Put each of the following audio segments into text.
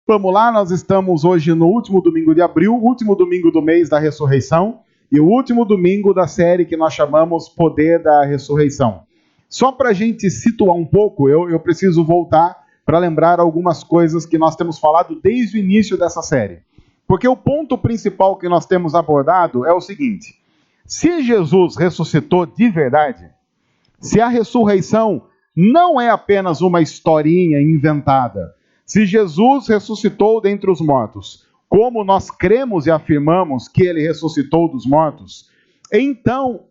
Vamos lá, nós estamos hoje no último domingo de abril, último domingo do mês da ressurreição e o último domingo da série que nós chamamos Poder da Ressurreição. Só para a gente situar um pouco, eu preciso voltar para lembrar algumas coisas que nós temos falado desde o início dessa série. Porque o ponto principal que nós temos abordado é o seguinte: se Jesus ressuscitou de verdade, se a ressurreição não é apenas uma historinha inventada, se Jesus ressuscitou dentre os mortos, como nós cremos e afirmamos que ele ressuscitou dos mortos, então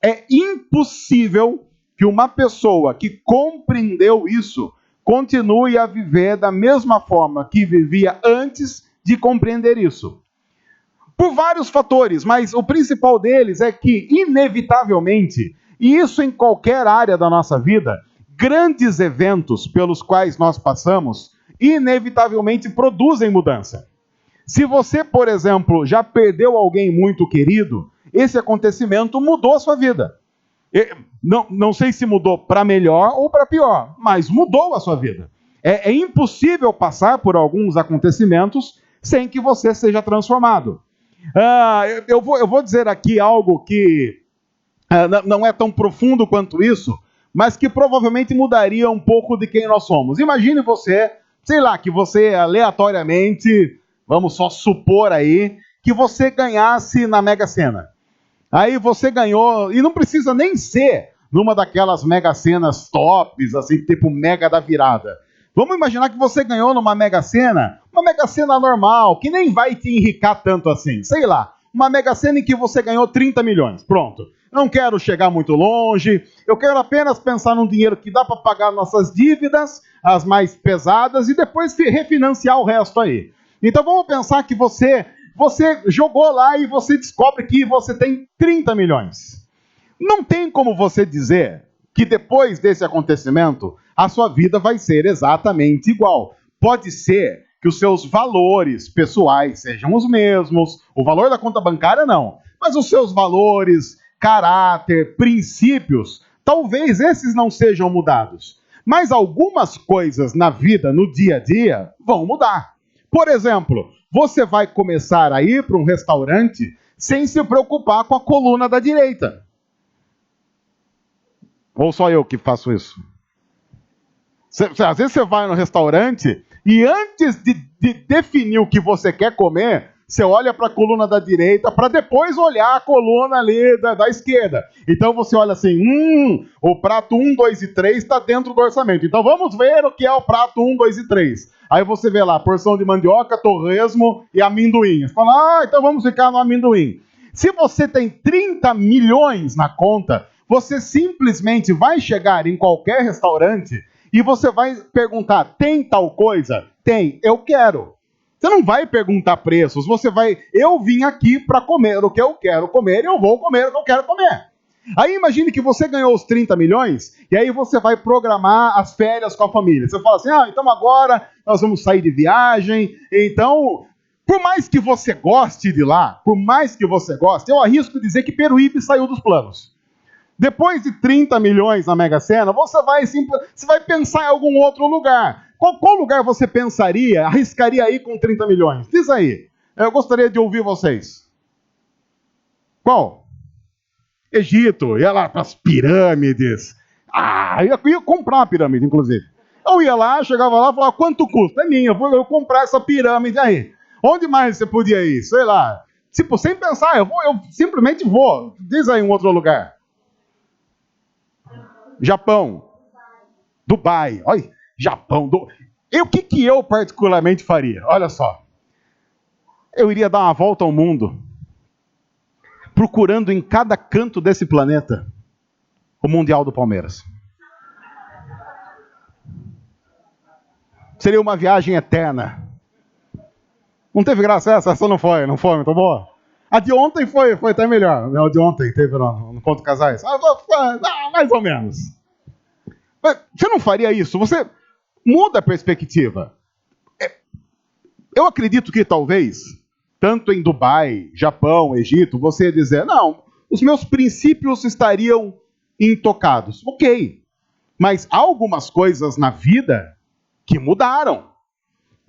é impossível que uma pessoa que compreendeu isso continue a viver da mesma forma que vivia antes de compreender isso. Por vários fatores, mas o principal deles é que, inevitavelmente, e isso em qualquer área da nossa vida, grandes eventos pelos quais nós passamos, inevitavelmente produzem mudança. Se você, por exemplo, já perdeu alguém muito querido, esse acontecimento mudou a sua vida. Não sei se mudou para melhor ou para pior, mas mudou a sua vida. É impossível passar por alguns acontecimentos sem que você seja transformado. Eu vou dizer aqui algo que não é tão profundo quanto isso, mas que provavelmente mudaria um pouco de quem nós somos. Imagine você, sei lá, que você aleatoriamente, vamos só supor aí, que você ganhasse na Mega Sena. Aí você ganhou, e não precisa nem ser numa daquelas Mega Senas tops, assim, tipo Mega da Virada. Vamos imaginar que você ganhou numa Mega Sena, uma Mega Sena normal, que nem vai te enricar tanto assim. Sei lá, uma Mega Sena em que você ganhou 30 milhões. Pronto. Não quero chegar muito longe, eu quero apenas pensar num dinheiro que dá para pagar nossas dívidas, as mais pesadas, e depois refinanciar o resto aí. Então vamos pensar que você jogou lá e você descobre que você tem 30 milhões. Não tem como você dizer que depois desse acontecimento, a sua vida vai ser exatamente igual. Pode ser que os seus valores pessoais sejam os mesmos, o valor da conta bancária não, mas os seus valores, caráter, princípios, talvez esses não sejam mudados. Mas algumas coisas na vida, no dia a dia, vão mudar. Por exemplo, você vai começar a ir para um restaurante sem se preocupar com a coluna da direita. Ou só eu que faço isso? Às vezes você vai no restaurante e antes de definir o que você quer comer, você olha para a coluna da direita para depois olhar a coluna ali da esquerda. Então você olha assim, o prato 1, 2 e 3 está dentro do orçamento. Então vamos ver o que é o prato 1, 2 e 3. Aí você vê lá, porção de mandioca, torresmo e amendoim. Você fala, então vamos ficar no amendoim. Se você tem 30 milhões na conta, você simplesmente vai chegar em qualquer restaurante e você vai perguntar, tem tal coisa? Tem, eu quero. Você não vai perguntar preços, eu vim aqui para comer o que eu quero comer e eu vou comer o que eu quero comer. Aí imagine que você ganhou os 30 milhões e aí você vai programar as férias com a família. Você fala assim, então agora nós vamos sair de viagem. Então, por mais que você goste de lá, eu arrisco dizer que Peruíbe saiu dos planos. Depois de 30 milhões na Mega Sena, você vai pensar em algum outro lugar. Qual lugar você pensaria, arriscaria aí com 30 milhões? Diz aí. Eu gostaria de ouvir vocês. Qual? Egito. Ia lá para as pirâmides. Eu ia comprar uma pirâmide, inclusive. Eu ia lá, chegava lá e falava, quanto custa? É minha, eu vou comprar essa pirâmide aí. Onde mais você podia ir? Sei lá. Tipo, sem pensar, eu simplesmente vou. Diz aí um outro lugar. Japão. Dubai. Olha, Japão. O que eu particularmente faria? Olha só. Eu iria dar uma volta ao mundo, procurando em cada canto desse planeta o Mundial do Palmeiras. Seria uma viagem eterna. Não teve graça essa não foi muito boa? A de ontem foi até melhor. A de ontem teve no Conto Casais. Mais ou menos. Mas você não faria isso? Você muda a perspectiva. Eu acredito que talvez, tanto em Dubai, Japão, Egito, você ia dizer, não, os meus princípios estariam intocados. Ok. Mas há algumas coisas na vida que mudaram.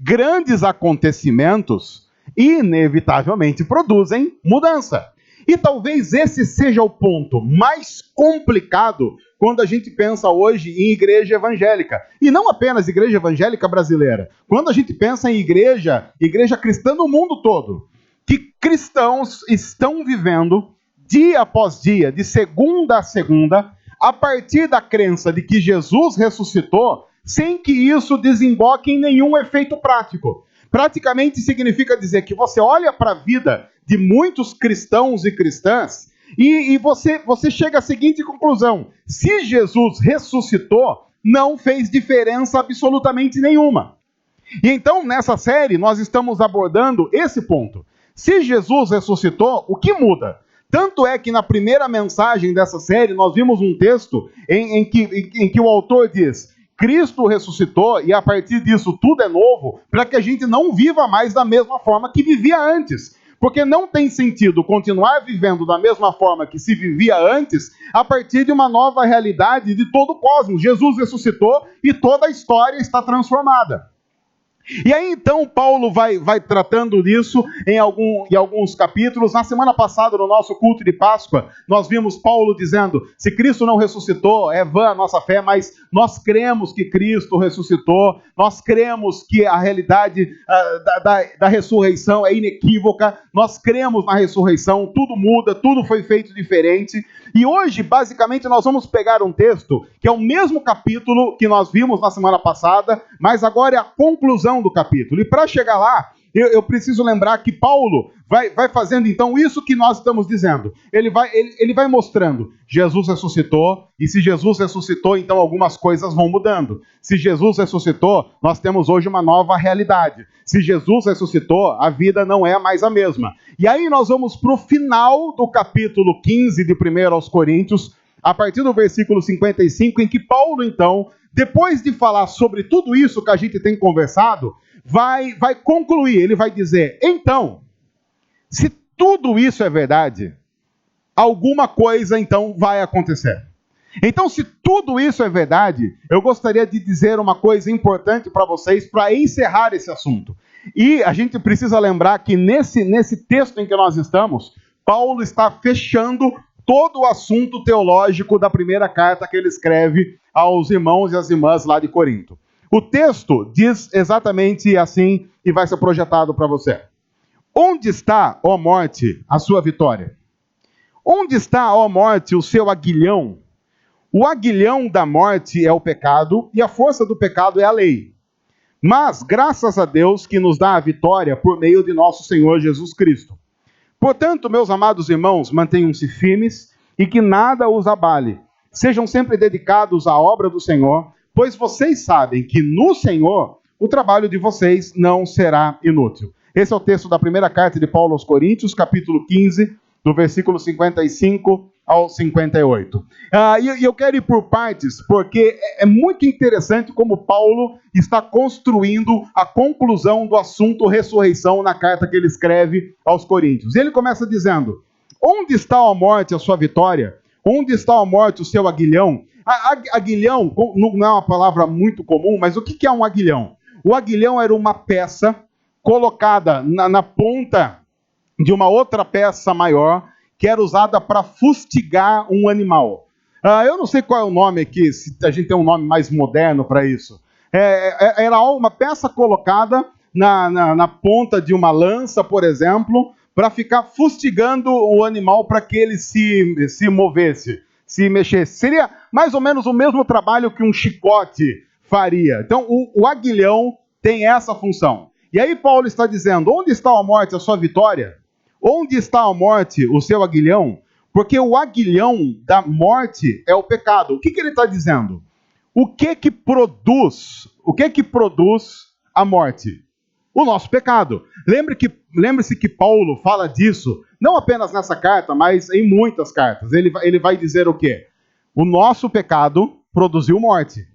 grandes acontecimentos inevitavelmente produzem mudança. E talvez esse seja o ponto mais complicado quando a gente pensa hoje em igreja evangélica. E não apenas igreja evangélica brasileira. Quando a gente pensa em igreja cristã no mundo todo. Que cristãos estão vivendo dia após dia, de segunda a segunda, a partir da crença de que Jesus ressuscitou, sem que isso desemboque em nenhum efeito prático. Praticamente significa dizer que você olha para a vida de muitos cristãos e cristãs e você chega à seguinte conclusão: se Jesus ressuscitou, não fez diferença absolutamente nenhuma. E então, nessa série, nós estamos abordando esse ponto. Se Jesus ressuscitou, o que muda? Tanto é que na primeira mensagem dessa série, nós vimos um texto em que o autor diz: Cristo ressuscitou e a partir disso tudo é novo, para que a gente não viva mais da mesma forma que vivia antes. Porque não tem sentido continuar vivendo da mesma forma que se vivia antes, a partir de uma nova realidade de todo o cosmos. Jesus ressuscitou e toda a história está transformada. E aí então Paulo vai tratando disso em alguns capítulos. Na semana passada, no nosso culto de Páscoa, nós vimos Paulo dizendo: se Cristo não ressuscitou, é vã a nossa fé, mas nós cremos que Cristo ressuscitou, nós cremos que a realidade da ressurreição é inequívoca, nós cremos na ressurreição, tudo muda, tudo foi feito diferente. E hoje, basicamente, nós vamos pegar um texto que é o mesmo capítulo que nós vimos na semana passada, mas agora é a conclusão do capítulo. E para chegar lá, eu preciso lembrar que Paulo vai fazendo então isso que nós estamos dizendo. Ele vai mostrando: Jesus ressuscitou, e se Jesus ressuscitou, então algumas coisas vão mudando. Se Jesus ressuscitou, nós temos hoje uma nova realidade. Se Jesus ressuscitou, a vida não é mais a mesma. E aí nós vamos para o final do capítulo 15 de 1 aos Coríntios, a partir do versículo 55, em que Paulo, então, depois de falar sobre tudo isso que a gente tem conversado, vai concluir. Ele vai dizer: então, se tudo isso é verdade, alguma coisa então vai acontecer. Então, se tudo isso é verdade, eu gostaria de dizer uma coisa importante para vocês para encerrar esse assunto. E a gente precisa lembrar que nesse texto em que nós estamos, Paulo está fechando todo o assunto teológico da primeira carta que ele escreve aos irmãos e às irmãs lá de Corinto. O texto diz exatamente assim e vai ser projetado para você. Onde está, ó morte, a sua vitória? Onde está, ó morte, o seu aguilhão? O aguilhão da morte é o pecado e a força do pecado é a lei. Mas, graças a Deus que nos dá a vitória por meio de nosso Senhor Jesus Cristo. Portanto, meus amados irmãos, mantenham-se firmes e que nada os abale. Sejam sempre dedicados à obra do Senhor, pois vocês sabem que no Senhor o trabalho de vocês não será inútil. Esse é o texto da primeira carta de Paulo aos Coríntios, capítulo 15, do versículo 55 ao 58. E eu quero ir por partes, porque é muito interessante como Paulo está construindo a conclusão do assunto ressurreição na carta que ele escreve aos Coríntios. Ele começa dizendo: onde está a morte, a sua vitória? Onde está a morte, o seu aguilhão? Aguilhão não é uma palavra muito comum, mas o que é um aguilhão? O aguilhão era uma peça colocada na ponta de uma outra peça maior, que era usada para fustigar um animal. Eu não sei qual é o nome aqui, se a gente tem um nome mais moderno para isso. Era uma peça colocada na ponta de uma lança, por exemplo, para ficar fustigando o animal para que ele se movesse, se mexesse. Seria mais ou menos o mesmo trabalho que um chicote faria. Então, o aguilhão tem essa função. E aí Paulo está dizendo: onde está a morte, a sua vitória? Onde está a morte, o seu aguilhão? Porque o aguilhão da morte é o pecado. O que ele está dizendo? O que produz a morte? O nosso pecado. Lembre-se que Paulo fala disso, não apenas nessa carta, mas em muitas cartas. Ele vai dizer o quê? O nosso pecado produziu morte.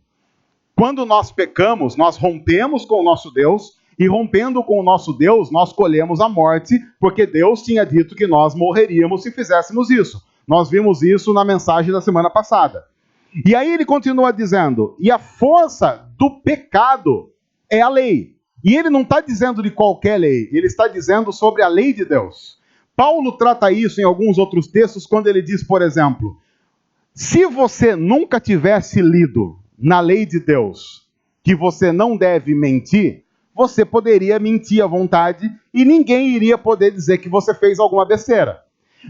Quando nós pecamos, nós rompemos com o nosso Deus, e rompendo com o nosso Deus, nós colhemos a morte, porque Deus tinha dito que nós morreríamos se fizéssemos isso. Nós vimos isso na mensagem da semana passada. E aí ele continua dizendo: e a força do pecado é a lei. E ele não está dizendo de qualquer lei, ele está dizendo sobre a lei de Deus. Paulo trata isso em alguns outros textos, quando ele diz, por exemplo, se você nunca tivesse lido na lei de Deus que você não deve mentir, você poderia mentir à vontade e ninguém iria poder dizer que você fez alguma besteira.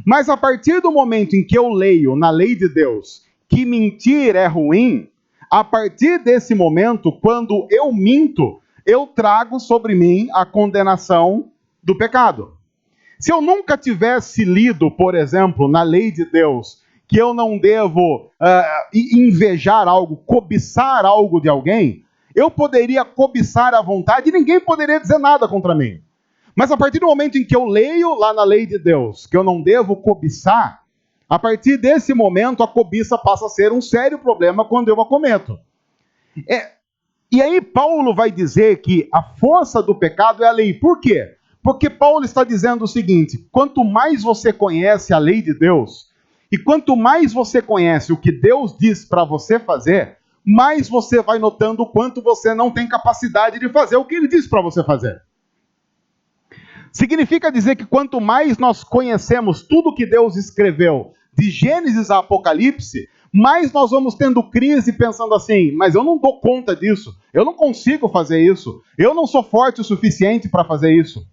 Mas a partir do momento em que eu leio na lei de Deus que mentir é ruim, a partir desse momento, quando eu minto, eu trago sobre mim a condenação do pecado. Se eu nunca tivesse lido, por exemplo, na lei de Deus, que eu não devo invejar algo, cobiçar algo de alguém, eu poderia cobiçar à vontade e ninguém poderia dizer nada contra mim. Mas a partir do momento em que eu leio lá na lei de Deus que eu não devo cobiçar, a partir desse momento a cobiça passa a ser um sério problema quando eu a cometo. E aí Paulo vai dizer que a força do pecado é a lei. Por quê? Porque Paulo está dizendo o seguinte: quanto mais você conhece a lei de Deus, e quanto mais você conhece o que Deus diz para você fazer, mais você vai notando o quanto você não tem capacidade de fazer o que ele diz para você fazer. Significa dizer que quanto mais nós conhecemos tudo que Deus escreveu, de Gênesis a Apocalipse, mais nós vamos tendo crise pensando assim, mas eu não dou conta disso, eu não consigo fazer isso, eu não sou forte o suficiente para fazer isso.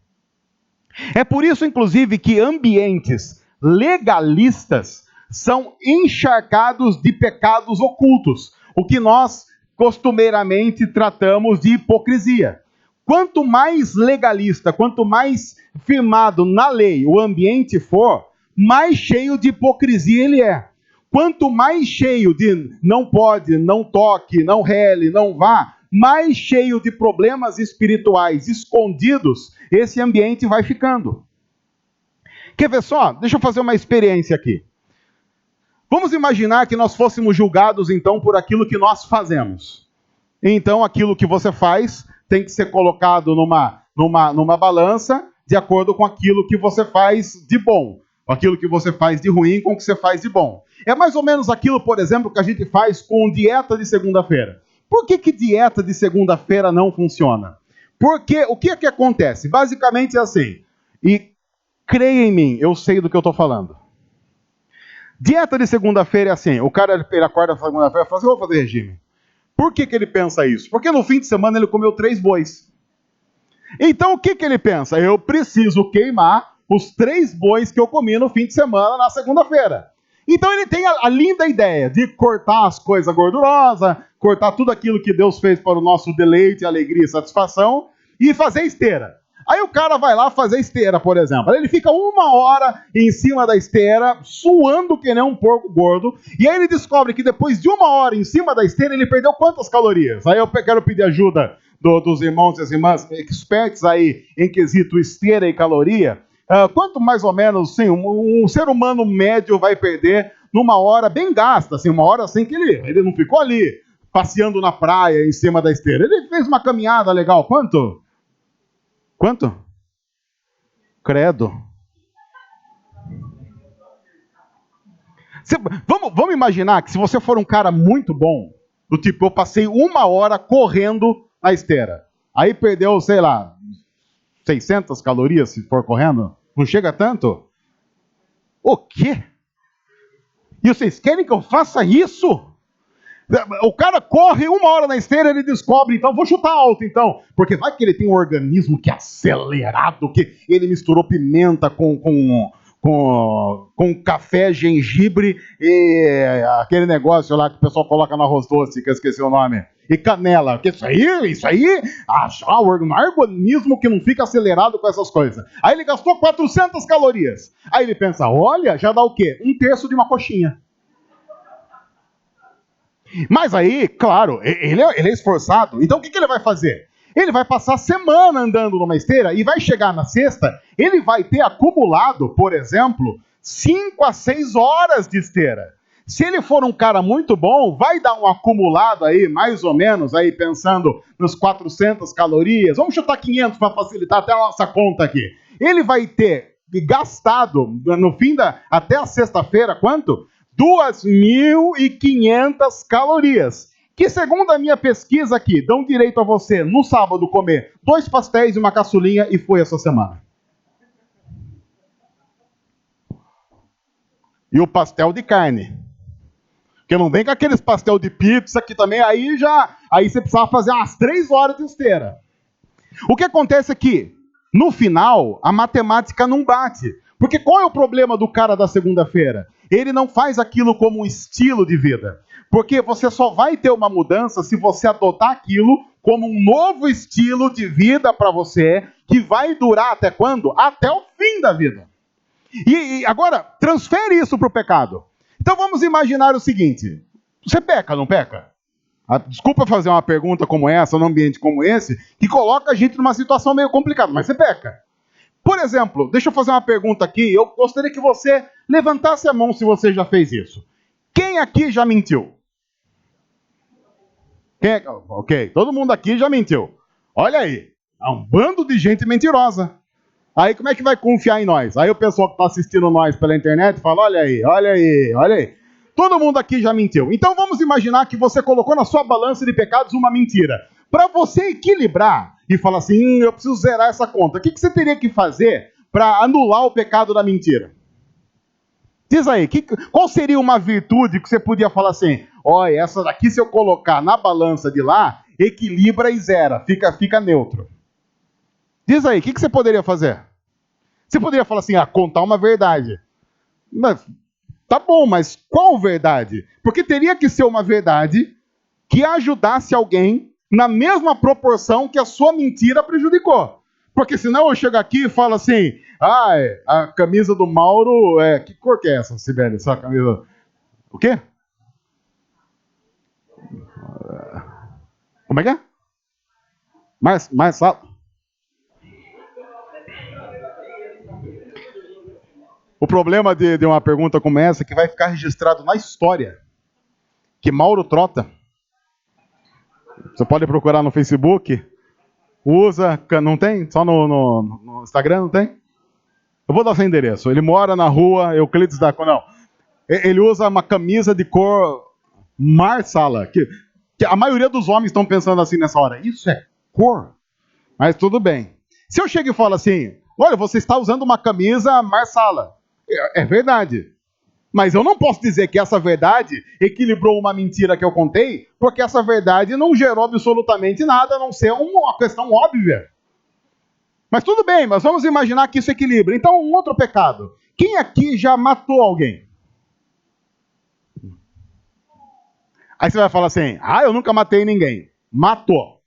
É por isso, inclusive, que ambientes legalistas são encharcados de pecados ocultos, o que nós costumeiramente tratamos de hipocrisia. Quanto mais legalista, quanto mais firmado na lei o ambiente for, mais cheio de hipocrisia ele é. Quanto mais cheio de não pode, não toque, não rele, não vá, mais cheio de problemas espirituais escondidos esse ambiente vai ficando. Quer ver só? Deixa eu fazer uma experiência aqui. Vamos imaginar que nós fôssemos julgados então por aquilo que nós fazemos. Então aquilo que você faz tem que ser colocado numa balança de acordo com aquilo que você faz de bom, aquilo que você faz de ruim com o que você faz de bom. É mais ou menos aquilo, por exemplo, que a gente faz com dieta de segunda-feira. Por que dieta de segunda-feira não funciona? Porque o que é que acontece? Basicamente é assim, e creia em mim, eu sei do que eu estou falando. Dieta de segunda-feira é assim, o cara ele acorda na segunda-feira e fala assim, eu vou fazer regime. Por que ele pensa isso? Porque no fim de semana ele comeu 3 bois. Então o que ele pensa? Eu preciso queimar os 3 bois que eu comi no fim de semana na segunda-feira. Então ele tem a linda ideia de cortar as coisas gordurosas, cortar tudo aquilo que Deus fez para o nosso deleite, alegria e satisfação e fazer esteira. Aí o cara vai lá fazer esteira, por exemplo. Aí ele fica 1 hora em cima da esteira, suando que nem um porco gordo. E aí ele descobre que depois de 1 hora em cima da esteira, ele perdeu quantas calorias? Aí eu quero pedir ajuda dos irmãos e das irmãs experts aí em quesito esteira e caloria. Quanto mais ou menos sim, um ser humano médio vai perder numa hora bem gasta, assim, 1 hora assim que ele não ficou ali passeando na praia em cima da esteira. Ele fez uma caminhada legal. Quanto? Credo. Vamos imaginar que se você for um cara muito bom, do tipo, eu passei 1 hora correndo na esteira. Aí perdeu, sei lá, 600 calorias se for correndo. Não chega tanto? O quê? E vocês querem que eu faça isso? O cara corre 1 hora na esteira, ele descobre, então, vou chutar alto, então. Porque vai que ele tem um organismo que é acelerado, que ele misturou pimenta com café, gengibre e aquele negócio lá que o pessoal coloca no arroz doce, que eu esqueci o nome. E canela. Porque isso aí, um organismo que não fica acelerado com essas coisas. Aí ele gastou 400 calorias. Aí ele pensa, olha, já dá o quê? 1/3 de uma coxinha. Mas aí, claro, ele é esforçado. Então o que ele vai fazer? Ele vai passar a semana andando numa esteira e vai chegar na sexta, ele vai ter acumulado, por exemplo, 5 a 6 horas de esteira. Se ele for um cara muito bom, vai dar um acumulado aí, mais ou menos, aí pensando nos 400 calorias. Vamos chutar 500 para facilitar até a nossa conta aqui. Ele vai ter gastado, no fim até a sexta-feira, quanto? 2.500 calorias. que, segundo a minha pesquisa aqui, dão direito a você, no sábado, comer 2 pastéis e uma caçulinha, e foi essa semana. E o pastel de carne. Porque não vem com aqueles pastel de pizza que também aí você precisava fazer umas 3 horas de esteira. O que acontece aqui? No final, a matemática não bate. Porque qual é o problema do cara da segunda-feira? Ele não faz aquilo como um estilo de vida. Porque você só vai ter uma mudança se você adotar aquilo como um novo estilo de vida para você, que vai durar até quando? Até o fim da vida. E agora, transfere isso para o pecado. Então vamos imaginar o seguinte: você peca, não peca? Desculpa fazer uma pergunta como essa, num ambiente como esse, que coloca a gente numa situação meio complicada, mas você peca. Por exemplo, deixa eu fazer uma pergunta aqui, eu gostaria que você levantasse a mão se você já fez isso. Quem aqui já mentiu? Ok, todo mundo aqui já mentiu. Olha aí, é um bando de gente mentirosa. Aí como é que vai confiar em nós? Aí o pessoal que está assistindo nós pela internet fala, olha aí, olha aí, olha aí. Todo mundo aqui já mentiu. Então vamos imaginar que você colocou na sua balança de pecados uma mentira. Para você equilibrar e falar assim, eu preciso zerar essa conta, o que você teria que fazer para anular o pecado da mentira? Diz aí, qual seria uma virtude que você podia falar assim, olha, essa daqui se eu colocar na balança de lá, equilibra e zera, fica neutro. Diz aí, o que você poderia fazer? Você poderia falar assim, contar uma verdade. Mas, tá bom, mas qual verdade? Porque teria que ser uma verdade que ajudasse alguém na mesma proporção que a sua mentira prejudicou. Porque senão eu chego aqui e falo assim, a camisa do Mauro que cor que é essa, Sibeli? Essa camisa... O quê? Como é que é? Mais alto. O problema de uma pergunta como essa é que vai ficar registrado na história que Mauro Trota, você pode procurar no Facebook, usa, não tem? Só no Instagram não tem? Eu vou dar seu endereço. Ele mora na rua Euclides da Cunha. Não. Ele usa uma camisa de cor marsala, que a maioria dos homens estão pensando assim nessa hora. Isso é cor? Mas tudo bem. Se eu chego e falo assim, olha, você está usando uma camisa marsala. É verdade. Mas eu não posso dizer que essa verdade equilibrou uma mentira que eu contei, porque essa verdade não gerou absolutamente nada, a não ser uma questão óbvia. Mas tudo bem, mas vamos imaginar que isso equilibra. Então, um outro pecado. Quem aqui já matou alguém? Aí você vai falar assim, eu nunca matei ninguém. Matou.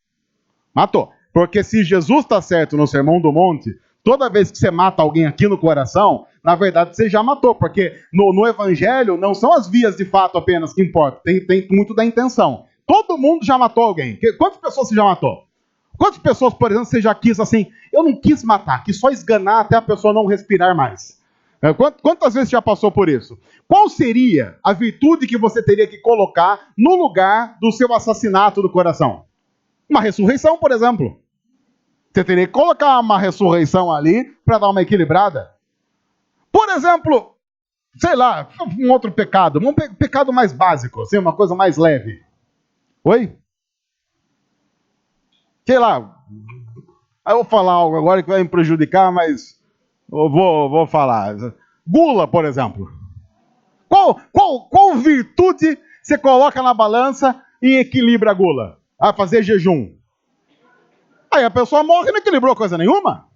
Porque se Jesus está certo no Sermão do Monte, toda vez que você mata alguém aqui no coração, na verdade você já matou, porque no Evangelho não são as vias de fato apenas que importam, tem muito da intenção. Todo mundo já matou alguém. Quantas pessoas você já matou? Quantas pessoas, por exemplo, você já quis assim, eu não quis matar, quis só esganar até a pessoa não respirar mais? Quantas vezes já passou por isso? Qual seria a virtude que você teria que colocar no lugar do seu assassinato do coração? Uma ressurreição, por exemplo. Você teria que colocar uma ressurreição ali para dar uma equilibrada. Por exemplo, sei lá, um outro pecado, um pecado mais básico, assim, uma coisa mais leve. Oi? Sei lá, eu vou falar algo agora que vai me prejudicar, mas eu vou falar. Gula, por exemplo. Qual virtude você coloca na balança e equilibra a gula? Fazer jejum. Aí a pessoa morre e não equilibrou coisa nenhuma.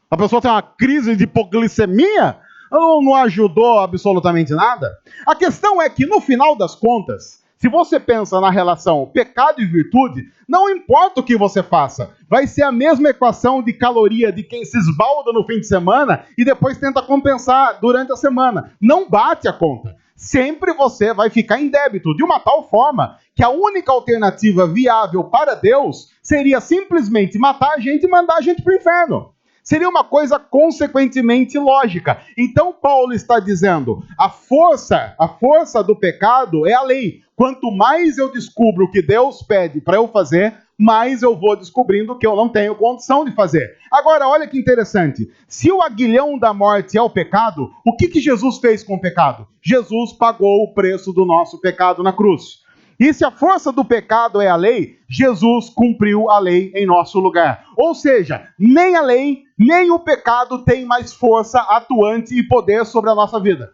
A pessoa tem uma crise de hipoglicemia, não ajudou absolutamente nada. A questão é que, no final das contas, se você pensa na relação pecado e virtude, não importa o que você faça, vai ser a mesma equação de caloria de quem se esbalda no fim de semana e depois tenta compensar durante a semana. Não bate a conta. Sempre você vai ficar em débito, de uma tal forma que a única alternativa viável para Deus seria simplesmente matar a gente e mandar a gente para o inferno. Seria uma coisa consequentemente lógica. Então Paulo está dizendo, a força do pecado é a lei. Quanto mais eu descubro o que Deus pede para eu fazer, mais eu vou descobrindo que eu não tenho condição de fazer. Agora, olha que interessante. Se o aguilhão da morte é o pecado, o que Jesus fez com o pecado? Jesus pagou o preço do nosso pecado na cruz. E se a força do pecado é a lei, Jesus cumpriu a lei em nosso lugar. Ou seja, nem a lei, nem o pecado tem mais força atuante e poder sobre a nossa vida.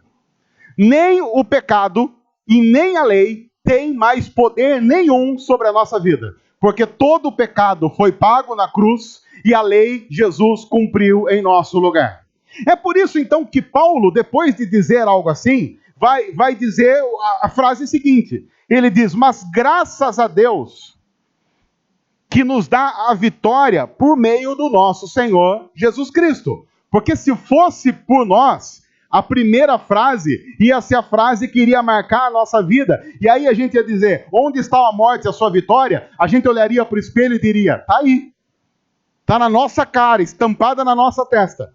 Nem o pecado e nem a lei tem mais poder nenhum sobre a nossa vida. Porque todo o pecado foi pago na cruz e a lei Jesus cumpriu em nosso lugar. É por isso então que Paulo, depois de dizer algo assim, vai dizer a frase seguinte. Ele diz, mas graças a Deus que nos dá a vitória por meio do nosso Senhor Jesus Cristo. Porque se fosse por nós, a primeira frase ia ser a frase que iria marcar a nossa vida. E aí a gente ia dizer, onde está a morte e a sua vitória? A gente olharia para o espelho e diria, está aí. Está na nossa cara, estampada na nossa testa.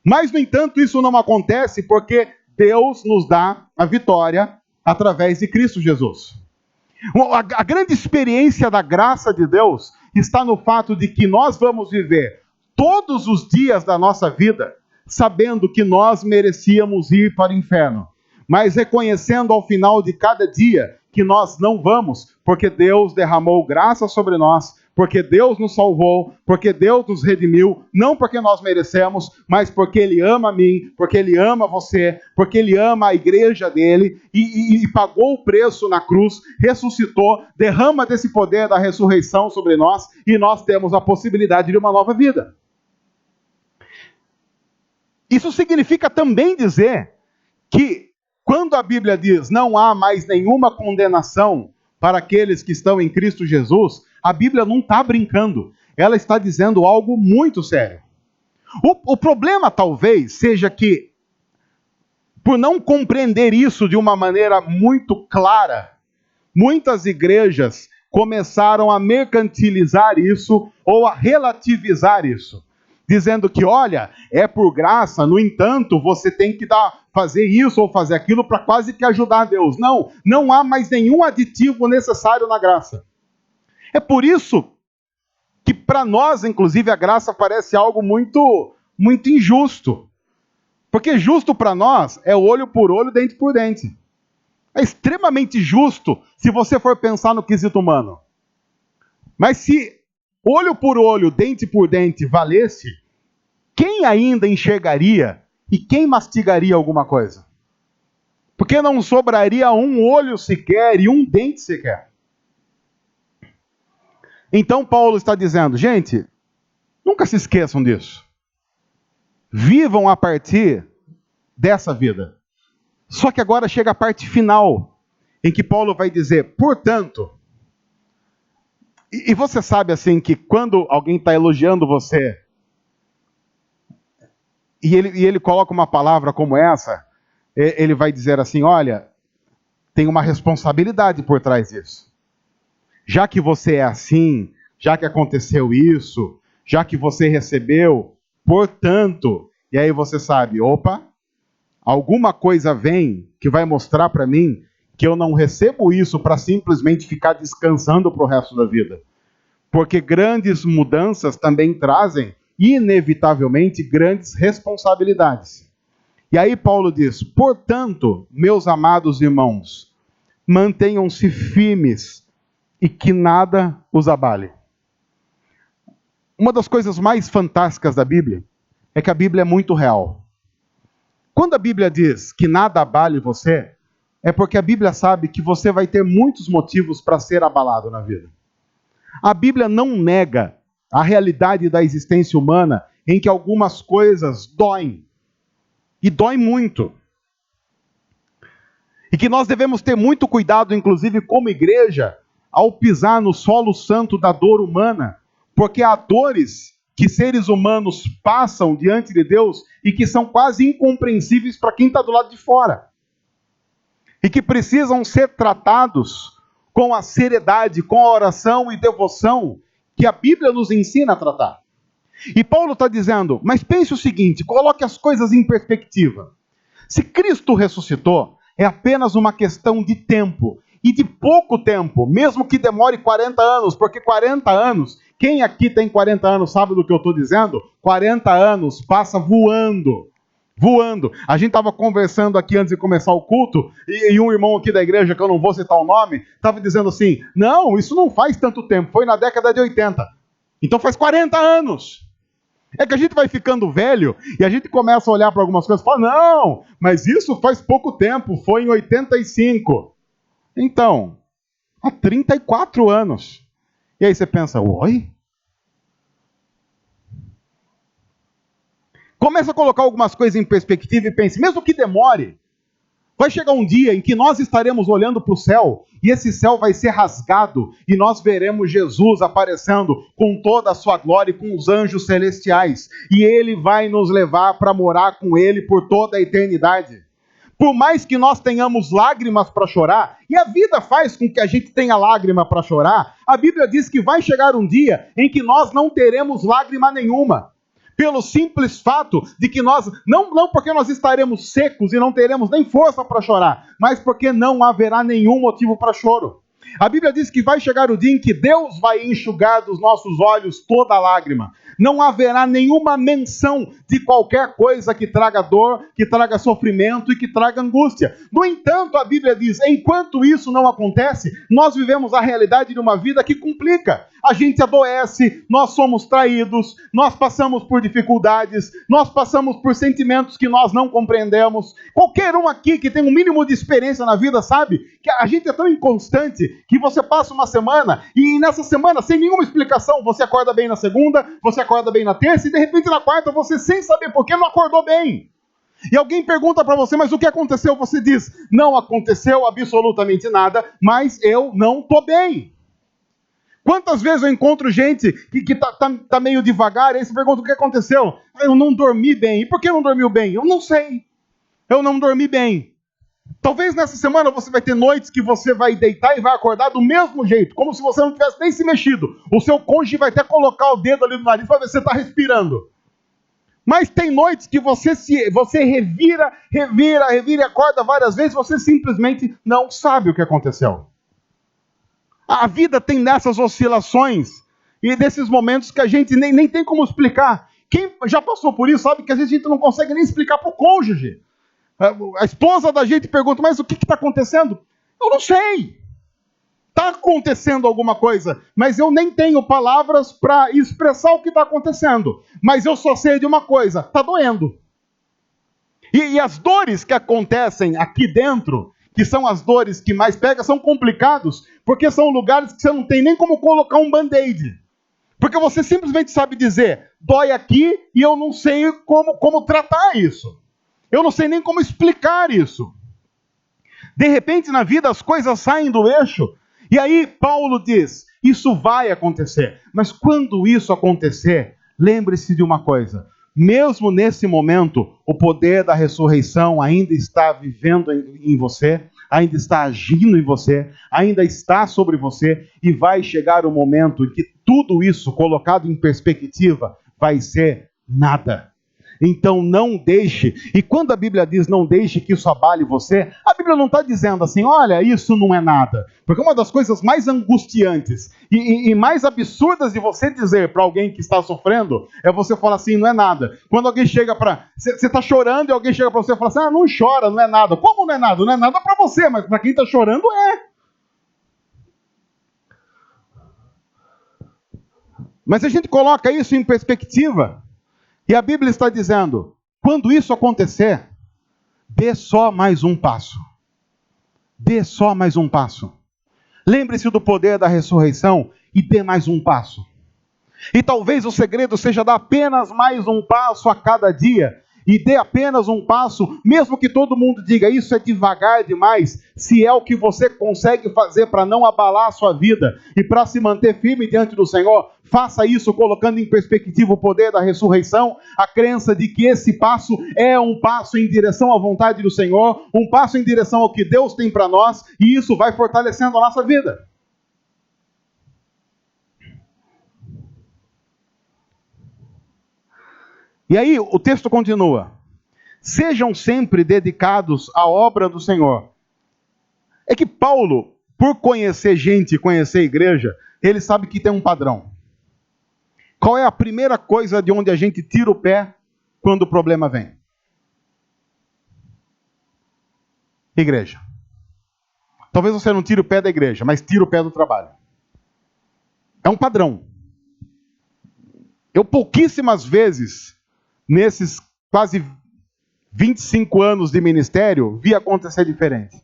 Mas, no entanto, isso não acontece porque Deus nos dá a vitória através de Cristo Jesus. A grande experiência da graça de Deus está no fato de que nós vamos viver todos os dias da nossa vida sabendo que nós merecíamos ir para o inferno, mas reconhecendo ao final de cada dia que nós não vamos, porque Deus derramou graça sobre nós, porque Deus nos salvou, porque Deus nos redimiu, não porque nós merecemos, mas porque Ele ama a mim, porque Ele ama você, porque Ele ama a igreja dele, e pagou o preço na cruz, ressuscitou, derrama desse poder da ressurreição sobre nós, e nós temos a possibilidade de uma nova vida. Isso significa também dizer que, quando a Bíblia diz não há mais nenhuma condenação para aqueles que estão em Cristo Jesus, a Bíblia não está brincando. Ela está dizendo algo muito sério. O problema, talvez, seja que, por não compreender isso de uma maneira muito clara, muitas igrejas começaram a mercantilizar isso ou a relativizar isso. Dizendo que, olha, é por graça, no entanto, você tem que fazer isso ou fazer aquilo para quase que ajudar Deus. Não há mais nenhum aditivo necessário na graça. É por isso que para nós, inclusive, a graça parece algo muito, muito injusto. Porque justo para nós é olho por olho, dente por dente. É extremamente justo se você for pensar no quesito humano. Mas se olho por olho, dente por dente valesse, quem ainda enxergaria e quem mastigaria alguma coisa? Porque não sobraria um olho sequer e um dente sequer. Então Paulo está dizendo, gente, nunca se esqueçam disso. Vivam a partir dessa vida. Só que agora chega a parte final, em que Paulo vai dizer, portanto, e você sabe assim que quando alguém está elogiando você, e ele coloca uma palavra como essa, ele vai dizer assim, olha, tem uma responsabilidade por trás disso. Já que você é assim, já que aconteceu isso, já que você recebeu, portanto, e aí você sabe, opa, alguma coisa vem que vai mostrar para mim que eu não recebo isso para simplesmente ficar descansando para o resto da vida. Porque grandes mudanças também trazem, inevitavelmente, grandes responsabilidades. E aí Paulo diz, portanto, meus amados irmãos, mantenham-se firmes e que nada os abale. Uma das coisas mais fantásticas da Bíblia é que a Bíblia é muito real. Quando a Bíblia diz que nada abale você, é porque a Bíblia sabe que você vai ter muitos motivos para ser abalado na vida. A Bíblia não nega a realidade da existência humana em que algumas coisas doem. E doem muito. E que nós devemos ter muito cuidado, inclusive como igreja, ao pisar no solo santo da dor humana, porque há dores que seres humanos passam diante de Deus e que são quase incompreensíveis para quem está do lado de fora. E que precisam ser tratados com a seriedade, com a oração e devoção que a Bíblia nos ensina a tratar. E Paulo está dizendo, mas pense o seguinte, coloque as coisas em perspectiva. Se Cristo ressuscitou, é apenas uma questão de tempo, e de pouco tempo, mesmo que demore 40 anos, porque 40 anos, quem aqui tem 40 anos sabe do que eu estou dizendo? 40 anos passa voando. Voando. A gente estava conversando aqui antes de começar o culto, e um irmão aqui da igreja, que eu não vou citar o nome, estava dizendo assim, não, isso não faz tanto tempo, foi na década de 80. Então faz 40 anos. É que a gente vai ficando velho, e a gente começa a olhar para algumas coisas e fala, não, mas isso faz pouco tempo, foi em 85. Então, há 34 anos. E aí você pensa, oi? Começa a colocar algumas coisas em perspectiva e pense, mesmo que demore, vai chegar um dia em que nós estaremos olhando para o céu, e esse céu vai ser rasgado, e nós veremos Jesus aparecendo com toda a sua glória e com os anjos celestiais, e ele vai nos levar para morar com ele por toda a eternidade. Por mais que nós tenhamos lágrimas para chorar, e a vida faz com que a gente tenha lágrima para chorar, a Bíblia diz que vai chegar um dia em que nós não teremos lágrima nenhuma. Pelo simples fato de que nós, não porque nós estaremos secos e não teremos nem força para chorar, mas porque não haverá nenhum motivo para choro. A Bíblia diz que vai chegar o dia em que Deus vai enxugar dos nossos olhos toda lágrima. Não haverá nenhuma menção de qualquer coisa que traga dor, que traga sofrimento e que traga angústia. No entanto, a Bíblia diz, enquanto isso não acontece, nós vivemos a realidade de uma vida que complica. A gente adoece, nós somos traídos, nós passamos por dificuldades, nós passamos por sentimentos que nós não compreendemos. Qualquer um aqui que tem um mínimo de experiência na vida sabe que a gente é tão inconstante que você passa uma semana e nessa semana, sem nenhuma explicação, você acorda bem na segunda, você acorda bem na terça e de repente na quarta você, sem saber por que, não acordou bem. E alguém pergunta para você, mas o que aconteceu? Você diz, não aconteceu absolutamente nada, mas eu não estou bem. Quantas vezes eu encontro gente que tá meio devagar, e aí você pergunta o que aconteceu? Eu não dormi bem. E por que não dormiu bem? Eu não sei. Eu não dormi bem. Talvez nessa semana você vai ter noites que você vai deitar e vai acordar do mesmo jeito, como se você não tivesse nem se mexido. O seu cônjuge vai até colocar o dedo ali no nariz para ver se você está respirando. Mas tem noites que você revira e acorda várias vezes, você simplesmente não sabe o que aconteceu. A vida tem dessas oscilações e desses momentos que a gente nem tem como explicar. Quem já passou por isso sabe que às vezes a gente não consegue nem explicar para o cônjuge. A esposa da gente pergunta, mas o que está acontecendo? Eu não sei. Está acontecendo alguma coisa, mas eu nem tenho palavras para expressar o que está acontecendo. Mas eu só sei de uma coisa, está doendo. E as dores que acontecem aqui dentro, que são as dores que mais pegam, são complicados, porque são lugares que você não tem nem como colocar um band-aid. Porque você simplesmente sabe dizer, dói aqui e eu não sei como tratar isso. Eu não sei nem como explicar isso. De repente na vida as coisas saem do eixo, e aí Paulo diz, isso vai acontecer. Mas quando isso acontecer, lembre-se de uma coisa, mesmo nesse momento, o poder da ressurreição ainda está vivendo em você, ainda está agindo em você, ainda está sobre você, e vai chegar o momento em que tudo isso, colocado em perspectiva, vai ser nada. Então não deixe, e quando a Bíblia diz não deixe que isso abale você, a Bíblia não está dizendo assim, olha, isso não é nada. Porque uma das coisas mais angustiantes e mais absurdas de você dizer para alguém que está sofrendo, é você falar assim, não é nada. Quando alguém chega para, você está chorando e alguém chega para você e fala assim, não chora, não é nada. Como não é nada? Não é nada para você, mas para quem está chorando é. Mas a gente coloca isso em perspectiva. E a Bíblia está dizendo, quando isso acontecer, dê só mais um passo. Dê só mais um passo. Lembre-se do poder da ressurreição e dê mais um passo. E talvez o segredo seja dar apenas mais um passo a cada dia. E dê apenas um passo, mesmo que todo mundo diga, isso é devagar demais, se é o que você consegue fazer para não abalar a sua vida e para se manter firme diante do Senhor, faça isso colocando em perspectiva o poder da ressurreição, a crença de que esse passo é um passo em direção à vontade do Senhor, um passo em direção ao que Deus tem para nós, e isso vai fortalecendo a nossa vida. E aí o texto continua. Sejam sempre dedicados à obra do Senhor. É que Paulo, por conhecer gente e conhecer a igreja, ele sabe que tem um padrão. Qual é a primeira coisa de onde a gente tira o pé quando o problema vem? Igreja. Talvez você não tire o pé da igreja, mas tire o pé do trabalho. É um padrão. Eu pouquíssimas vezes, nesses quase 25 anos de ministério, vi acontecer diferente.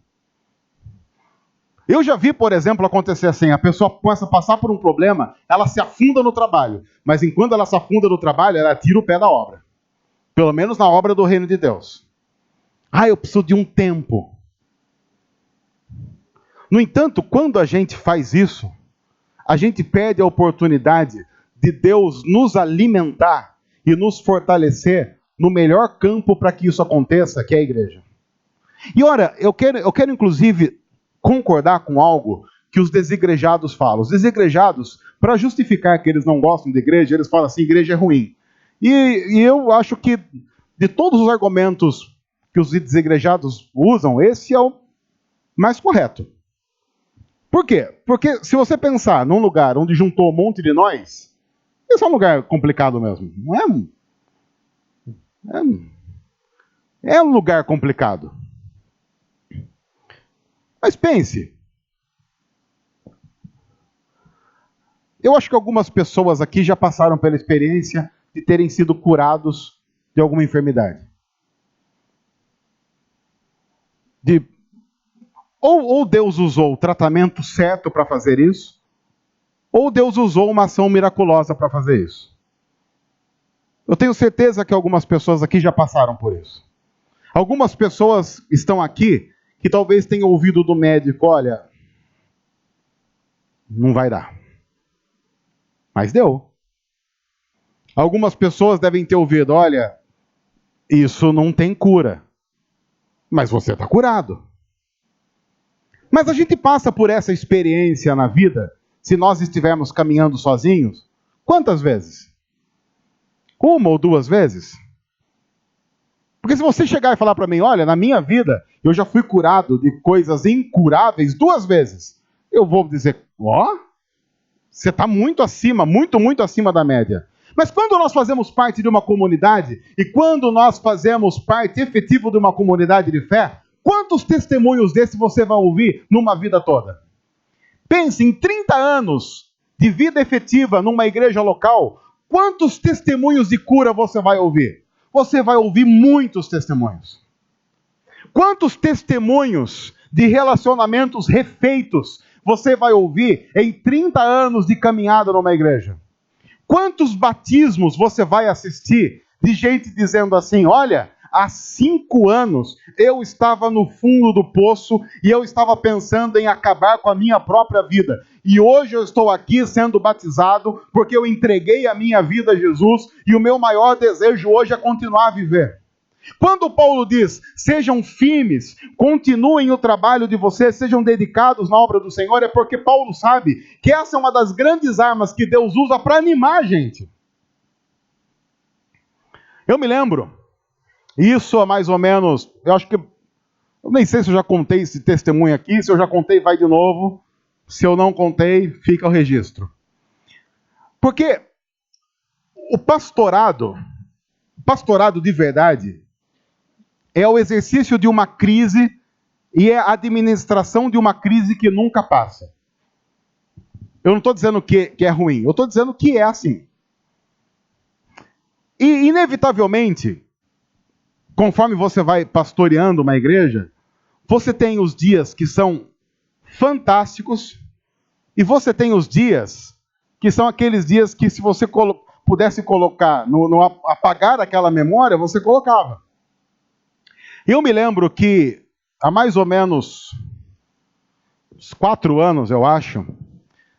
Eu já vi, por exemplo, acontecer assim, a pessoa começa a passar por um problema, ela se afunda no trabalho, mas enquanto ela se afunda no trabalho, ela tira o pé da obra. Pelo menos na obra do reino de Deus. Eu preciso de um tempo. No entanto, quando a gente faz isso, a gente perde a oportunidade de Deus nos alimentar e nos fortalecer no melhor campo para que isso aconteça, que é a igreja. E ora, eu quero inclusive concordar com algo que os desigrejados falam. Os desigrejados, para justificar que eles não gostam de igreja, eles falam assim, igreja é ruim. E eu acho que de todos os argumentos que os desigrejados usam, esse é o mais correto. Por quê? Porque se você pensar num lugar onde juntou um monte de nós, esse é um lugar complicado mesmo. Não é um lugar complicado. Mas pense. Eu acho que algumas pessoas aqui já passaram pela experiência de terem sido curados de alguma enfermidade. Ou Deus usou o tratamento certo para fazer isso, ou Deus usou uma ação miraculosa para fazer isso. Eu tenho certeza que algumas pessoas aqui já passaram por isso. Algumas pessoas estão aqui que talvez tenham ouvido do médico, olha, não vai dar. Mas deu. Algumas pessoas devem ter ouvido, olha, isso não tem cura. Mas você está curado. Mas a gente passa por essa experiência na vida, se nós estivermos caminhando sozinhos, quantas vezes? Uma ou duas vezes? Porque se você chegar e falar para mim, olha, na minha vida, eu já fui curado de coisas incuráveis 2 vezes, eu vou dizer, você está muito acima, muito acima da média. Mas quando nós fazemos parte de uma comunidade, e quando nós fazemos parte efetiva de uma comunidade de fé, quantos testemunhos desse você vai ouvir numa vida toda? Pense, em 30 anos de vida efetiva numa igreja local, quantos testemunhos de cura você vai ouvir? Você vai ouvir muitos testemunhos. Quantos testemunhos de relacionamentos refeitos você vai ouvir em 30 anos de caminhada numa igreja? Quantos batismos você vai assistir de gente dizendo assim, olha, há 5 anos eu estava no fundo do poço e eu estava pensando em acabar com a minha própria vida. E hoje eu estou aqui sendo batizado porque eu entreguei a minha vida a Jesus e o meu maior desejo hoje é continuar a viver. Quando Paulo diz, sejam firmes, continuem o trabalho de vocês, sejam dedicados na obra do Senhor, é porque Paulo sabe que essa é uma das grandes armas que Deus usa para animar a gente. Eu me lembro, isso há mais ou menos, eu nem sei se eu já contei esse testemunho aqui, se eu já contei, vai de novo. Se eu não contei, fica o registro. Porque o pastorado de verdade, é o exercício de uma crise e é a administração de uma crise que nunca passa. Eu não estou dizendo que é ruim, eu estou dizendo que é assim. E, inevitavelmente, conforme você vai pastoreando uma igreja, você tem os dias que são fantásticos e você tem os dias que são aqueles dias que se você pudesse colocar, no apagar aquela memória, você colocava. Eu me lembro que há mais ou menos uns 4 anos, eu acho,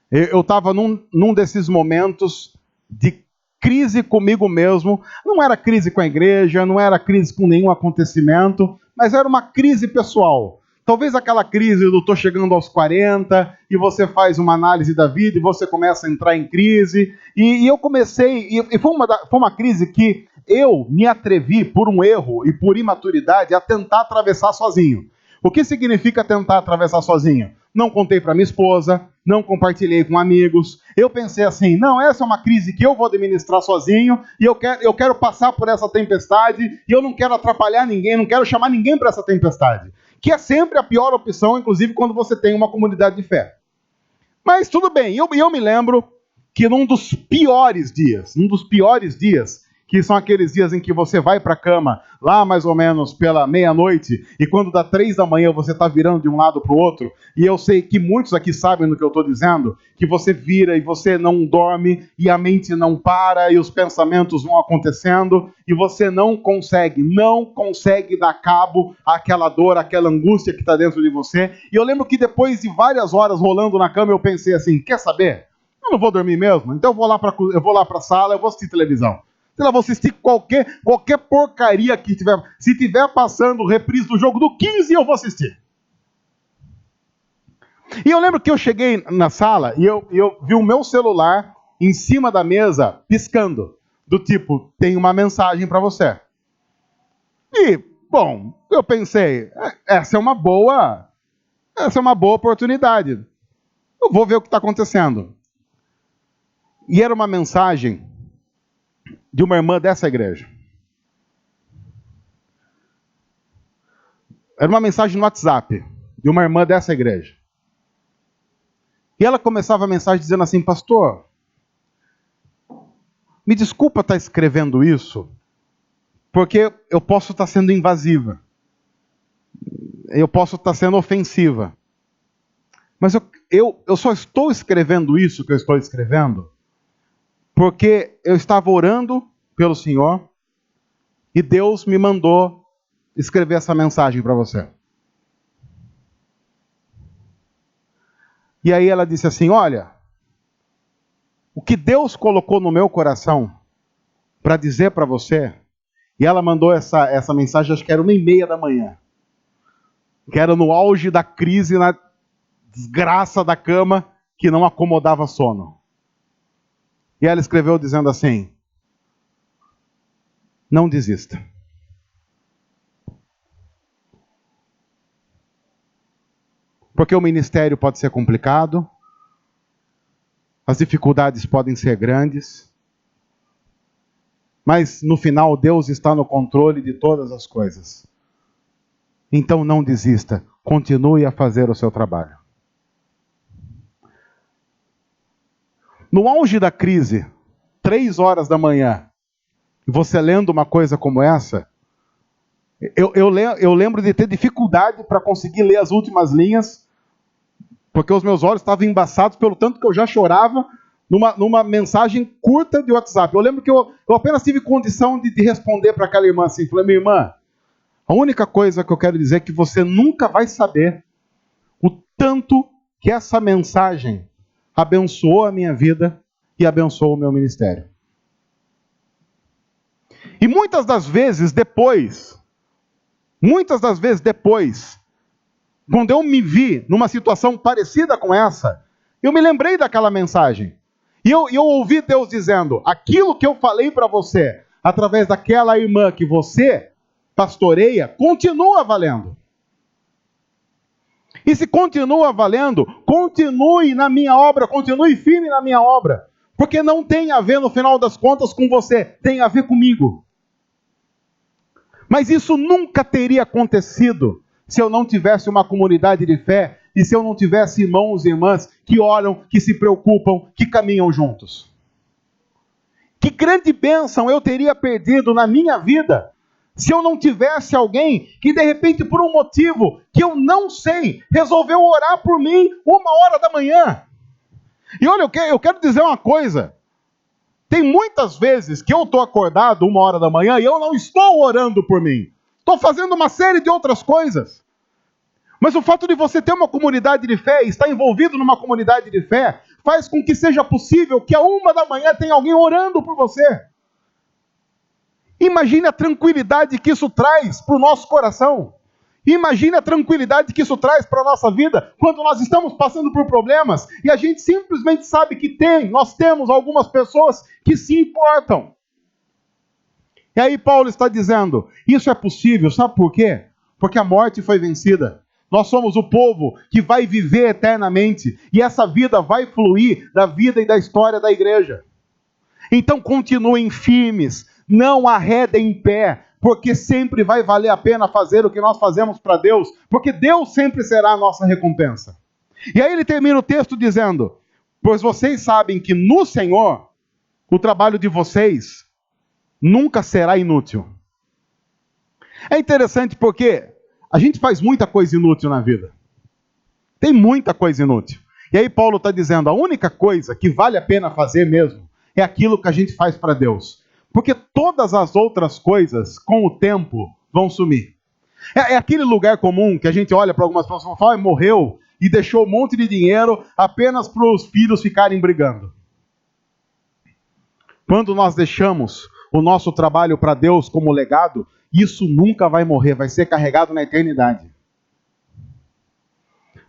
eu estava num desses momentos de crise comigo mesmo. Não era crise com a igreja, não era crise com nenhum acontecimento, mas era uma crise pessoal. Talvez aquela crise do estou chegando aos 40 e você faz uma análise da vida e você começa a entrar em crise. E eu comecei, e foi uma crise que eu me atrevi, por um erro e por imaturidade, a tentar atravessar sozinho. O que significa tentar atravessar sozinho? Não contei para minha esposa, não compartilhei com amigos. Eu pensei assim, não, essa é uma crise que eu vou administrar sozinho e eu quero passar por essa tempestade e eu não quero atrapalhar ninguém, não quero chamar ninguém para essa tempestade. que é sempre a pior opção, inclusive quando você tem uma comunidade de fé. Mas tudo bem, eu me lembro que num dos piores dias, que são aqueles dias em que você vai para a cama, lá mais ou menos pela meia-noite, e quando dá 3 da manhã você está virando de um lado para o outro, e eu sei que muitos aqui sabem do que eu estou dizendo, que você vira e você não dorme, e a mente não para, e os pensamentos vão acontecendo, e você não consegue dar cabo àquela dor, àquela angústia que está dentro de você. E eu lembro que depois de várias horas rolando na cama, eu pensei assim, quer saber? Eu não vou dormir mesmo, então eu vou lá para a sala, eu vou assistir televisão. Sei lá, vou assistir qualquer porcaria que tiver. Se tiver passando reprise do jogo do 15, eu vou assistir. E eu lembro que eu cheguei na sala e eu vi o meu celular em cima da mesa piscando. Do tipo, tem uma mensagem para você. E, bom, eu pensei, essa é uma boa oportunidade. Eu vou ver o que está acontecendo. E era uma mensagem de uma irmã dessa igreja. Era uma mensagem no WhatsApp de uma irmã dessa igreja. E ela começava a mensagem dizendo assim, pastor, me desculpa estar escrevendo isso, porque eu posso estar sendo invasiva. Eu posso estar sendo ofensiva. Mas eu só estou escrevendo isso que eu estou escrevendo porque eu estava orando pelo Senhor e Deus me mandou escrever essa mensagem para você. E aí ela disse assim, olha, o que Deus colocou no meu coração para dizer para você, e ela mandou essa mensagem, acho que era 1h30 da manhã, que era no auge da crise, na desgraça da cama, que não acomodava sono. E ela escreveu dizendo assim, não desista. Porque o ministério pode ser complicado, as dificuldades podem ser grandes, mas no final Deus está no controle de todas as coisas. Então não desista, continue a fazer o seu trabalho. No auge da crise, 3 horas da manhã, você lendo uma coisa como essa, eu lembro de ter dificuldade para conseguir ler as últimas linhas, porque os meus olhos estavam embaçados pelo tanto que eu já chorava numa mensagem curta de WhatsApp. Eu lembro que eu apenas tive condição de responder para aquela irmã assim, falei, minha irmã, a única coisa que eu quero dizer é que você nunca vai saber o tanto que essa mensagem abençoou a minha vida e abençoou o meu ministério. E muitas das vezes depois, quando eu me vi numa situação parecida com essa, eu me lembrei daquela mensagem. E eu ouvi Deus dizendo, aquilo que eu falei para você, através daquela irmã que você pastoreia, continua valendo. E se continua valendo, continue na minha obra, continue firme na minha obra. Porque não tem a ver, no final das contas, com você, tem a ver comigo. Mas isso nunca teria acontecido se eu não tivesse uma comunidade de fé e se eu não tivesse irmãos e irmãs que oram, que se preocupam, que caminham juntos. Que grande bênção eu teria perdido na minha vida se eu não tivesse alguém que, de repente, por um motivo que eu não sei, resolveu orar por mim 1h da manhã. E olha, eu quero dizer uma coisa. Tem muitas vezes que eu estou acordado 1h da manhã e eu não estou orando por mim. Estou fazendo uma série de outras coisas. Mas o fato de você ter uma comunidade de fé, estar envolvido numa comunidade de fé, faz com que seja possível que a 1h da manhã tenha alguém orando por você. Imagine a tranquilidade que isso traz para o nosso coração. Imagine a tranquilidade que isso traz para a nossa vida quando nós estamos passando por problemas e a gente simplesmente sabe que nós temos algumas pessoas que se importam. E aí Paulo está dizendo, isso é possível, sabe por quê? Porque a morte foi vencida. Nós somos o povo que vai viver eternamente e essa vida vai fluir da vida e da história da igreja. Então continuem firmes. Não arredem em pé, porque sempre vai valer a pena fazer o que nós fazemos para Deus, porque Deus sempre será a nossa recompensa. E aí ele termina o texto dizendo: pois vocês sabem que no Senhor, o trabalho de vocês nunca será inútil. É interessante porque a gente faz muita coisa inútil na vida. Tem muita coisa inútil. E aí Paulo está dizendo, a única coisa que vale a pena fazer mesmo é aquilo que a gente faz para Deus. Porque todas as outras coisas, com o tempo, vão sumir. É aquele lugar comum que a gente olha para algumas pessoas e fala, morreu e deixou um monte de dinheiro apenas para os filhos ficarem brigando. Quando nós deixamos o nosso trabalho para Deus como legado, isso nunca vai morrer, vai ser carregado na eternidade.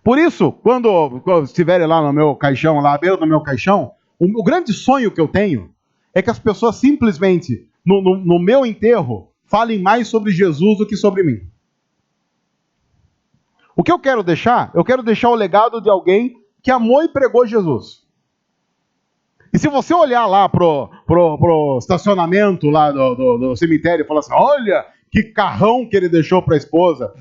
Por isso, quando estiverem lá no meu caixão, lá à beira do meu caixão, o grande sonho que eu tenho é que as pessoas simplesmente, no meu enterro, falem mais sobre Jesus do que sobre mim. O que eu quero deixar? Eu quero deixar o legado de alguém que amou e pregou Jesus. E se você olhar lá pro estacionamento lá do cemitério e falar assim, olha que carrão que ele deixou para a esposa,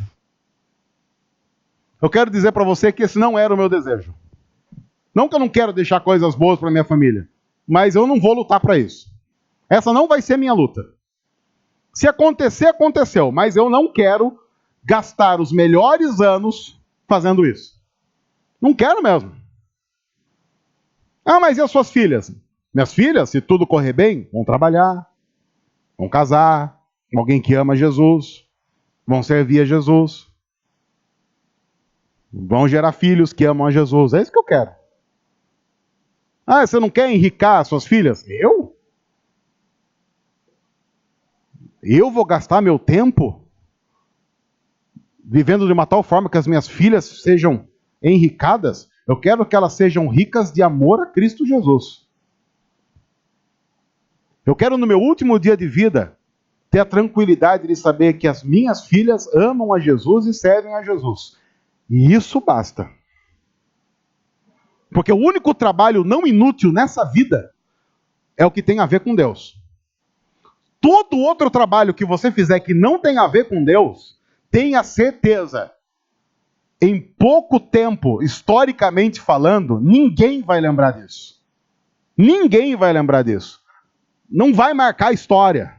eu quero dizer para você que esse não era o meu desejo. Não que eu não quero deixar coisas boas para minha família, mas eu não vou lutar para isso. Essa não vai ser minha luta. Se acontecer, aconteceu, mas eu não quero gastar os melhores anos fazendo isso. Não quero mesmo. Ah, mas e as suas filhas? Minhas filhas, se tudo correr bem, vão trabalhar, vão casar, com alguém que ama Jesus, vão servir a Jesus, vão gerar filhos que amam a Jesus. É isso que eu quero. Ah, você não quer enricar as suas filhas? Eu? Eu vou gastar meu tempo vivendo de uma tal forma que as minhas filhas sejam enricadas? Eu quero que elas sejam ricas de amor a Cristo Jesus. Eu quero, no meu último dia de vida, ter a tranquilidade de saber que as minhas filhas amam a Jesus e servem a Jesus. E isso basta. Porque o único trabalho não inútil nessa vida é o que tem a ver com Deus. Todo outro trabalho que você fizer que não tem a ver com Deus, tenha certeza, em pouco tempo, historicamente falando, ninguém vai lembrar disso. Ninguém vai lembrar disso. Não vai marcar a história.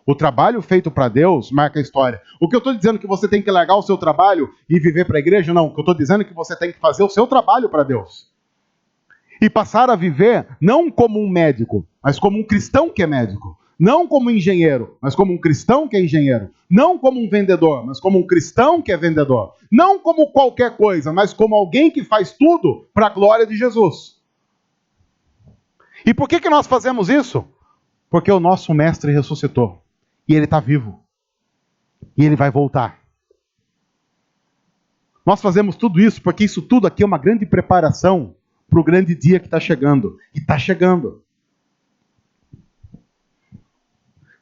O trabalho feito para Deus marca a história. O que eu estou dizendo é que você tem que largar o seu trabalho e viver para a igreja? Não. O que eu estou dizendo é que você tem que fazer o seu trabalho para Deus. E passar a viver não como um médico, mas como um cristão que é médico. Não como um engenheiro, mas como um cristão que é engenheiro. Não como um vendedor, mas como um cristão que é vendedor. Não como qualquer coisa, mas como alguém que faz tudo para a glória de Jesus. E por que nós fazemos isso? Porque o nosso mestre ressuscitou. E ele está vivo. E ele vai voltar. Nós fazemos tudo isso porque isso tudo aqui é uma grande preparação para o grande dia que está chegando. E está chegando.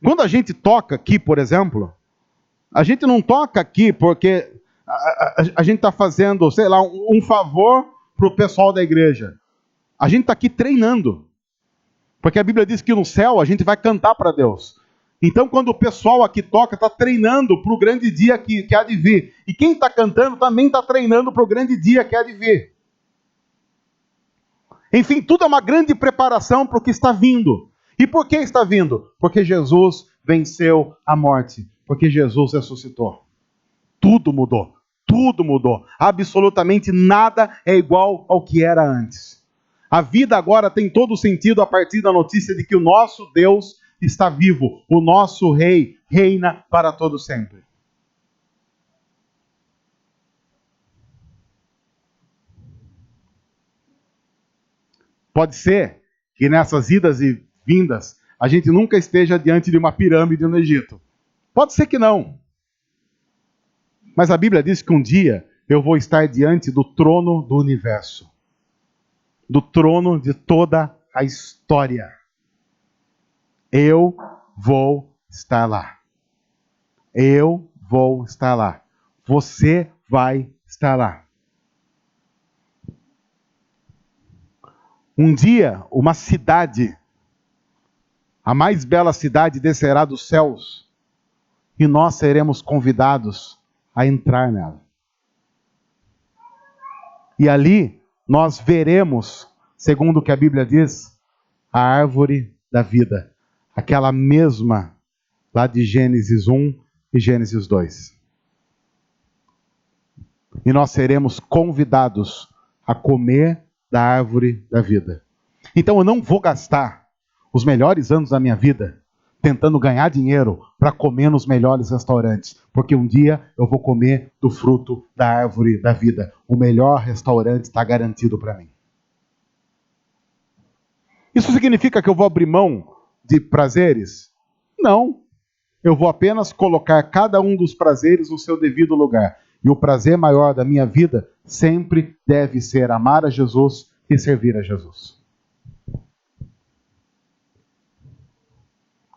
Quando a gente toca aqui, por exemplo, a gente não toca aqui porque a gente está fazendo, sei lá, um favor para o pessoal da igreja. A gente está aqui treinando. Porque a Bíblia diz que no céu a gente vai cantar para Deus. Então, quando o pessoal aqui toca, está treinando para o grande dia que há de vir. E quem está cantando também está treinando para o grande dia que há de vir. Enfim, tudo é uma grande preparação para o que está vindo. E por que está vindo? Porque Jesus venceu a morte. Porque Jesus ressuscitou. Tudo mudou. Tudo mudou. Absolutamente nada é igual ao que era antes. A vida agora tem todo sentido a partir da notícia de que o nosso Deus está vivo. O nosso Rei reina para todo sempre. Pode ser que nessas idas e vindas a gente nunca esteja diante de uma pirâmide no Egito. Pode ser que não. Mas a Bíblia diz que um dia eu vou estar diante do trono do universo. Do trono de toda a história. Eu vou estar lá. Eu vou estar lá. Você vai estar lá. Um dia, uma cidade, a mais bela cidade, descerá dos céus e nós seremos convidados a entrar nela. E ali nós veremos, segundo o que a Bíblia diz, a árvore da vida, aquela mesma lá de Gênesis 1 e Gênesis 2. E nós seremos convidados a comer da árvore da vida. Então eu não vou gastar os melhores anos da minha vida tentando ganhar dinheiro para comer nos melhores restaurantes, porque um dia eu vou comer do fruto da árvore da vida. O melhor restaurante está garantido para mim. Isso significa que eu vou abrir mão de prazeres? Não. Eu vou apenas colocar cada um dos prazeres no seu devido lugar. E o prazer maior da minha vida sempre deve ser amar a Jesus e servir a Jesus.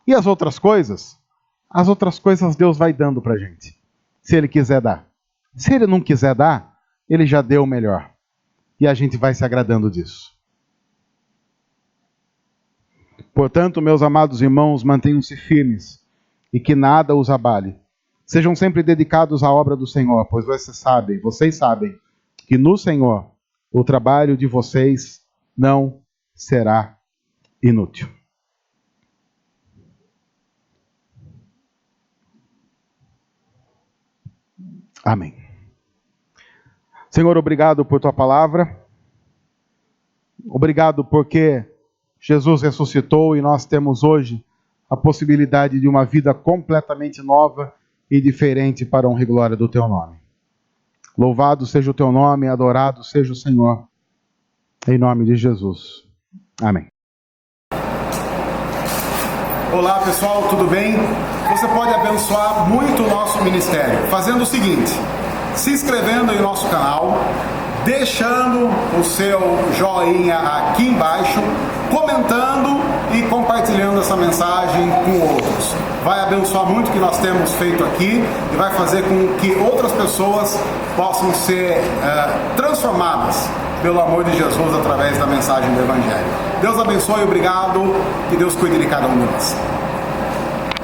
E as outras coisas? As outras coisas Deus vai dando para a gente, se Ele quiser dar. Se Ele não quiser dar, Ele já deu o melhor. E a gente vai se agradando disso. Portanto, meus amados irmãos, mantenham-se firmes e que nada os abale. Sejam sempre dedicados à obra do Senhor, pois vocês sabem que no Senhor o trabalho de vocês não será inútil. Amém. Senhor, obrigado por tua palavra. Obrigado porque Jesus ressuscitou e nós temos hoje a possibilidade de uma vida completamente nova e diferente para a honra e glória do teu nome. Louvado seja o teu nome, adorado seja o Senhor. Em nome de Jesus. Amém. Olá pessoal, tudo bem? Você pode abençoar muito o nosso ministério fazendo o seguinte: se inscrevendo em nosso canal, deixando o seu joinha aqui embaixo, comentando e compartilhando essa mensagem com outros. Vai abençoar muito o que nós temos feito aqui e vai fazer com que outras pessoas possam ser transformadas pelo amor de Jesus através da mensagem do Evangelho. Deus abençoe, obrigado, que Deus cuide de cada um de nós.